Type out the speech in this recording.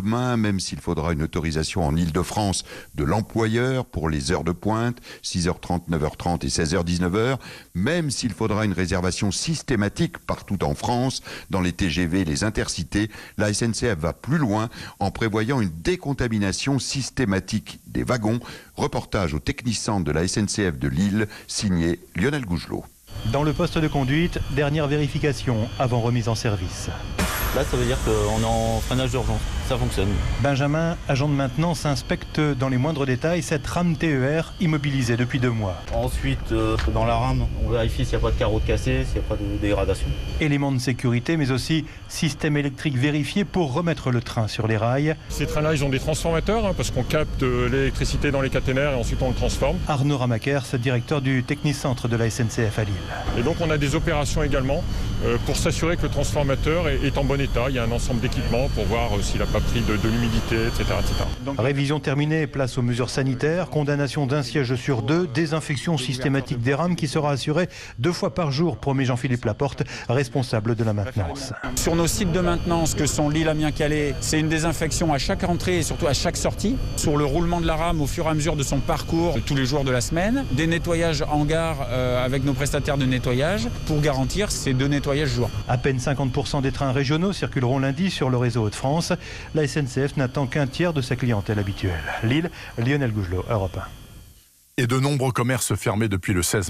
Même s'il faudra une autorisation en Île-de-France de l'employeur pour les heures de pointe, 6h30, 9h30 et 16h, 19h, même s'il faudra une réservation systématique partout en France, dans les TGV, les intercités, la SNCF va plus loin en prévoyant une décontamination systématique des wagons. Reportage au Technicentre de la SNCF de Lille, signé Lionel Gougelot. Dans le poste de conduite, dernière vérification avant remise en service. Là, ça veut dire qu'on est en freinage d'urgence. Ça fonctionne. Benjamin, agent de maintenance, inspecte dans les moindres détails cette rame TER immobilisée depuis 2 mois. Ensuite, dans la rame, on vérifie s'il n'y a pas de carreaux cassés, s'il n'y a pas de dégradation. Éléments de sécurité, mais aussi système électrique vérifié pour remettre le train sur les rails. Ces trains-là, ils ont des transformateurs parce qu'on capte l'électricité dans les caténaires et ensuite on le transforme. Arnaud Ramakers, directeur du Technicentre de la SNCF à Lille. Et donc on a des opérations également pour s'assurer que le transformateur est en bon état. Il y a un ensemble d'équipements pour voir s'il n'a pas pris de l'humidité, etc., etc. Donc, révision terminée, place aux mesures sanitaires, condamnation d'1 siège sur 2, désinfection systématique des rames qui sera assurée 2 fois par jour, promet Jean-Philippe Laporte, responsable de la maintenance. Sur nos sites de maintenance que sont Lille, Amiens, Calais, c'est une désinfection à chaque entrée et surtout à chaque sortie. Sur le roulement de la rame au fur et à mesure de son parcours tous les jours de la semaine. Des nettoyages en gare avec nos prestataires de nettoyage pour garantir ces 2 nettoyages jour. À peine 50% des trains régionaux circuleront lundi sur le réseau Hauts-de-France. La SNCF n'attend qu'un tiers de sa clientèle habituelle. Lille, Lionel Gougelot, Europe 1. Et de nombreux commerces fermés depuis le 16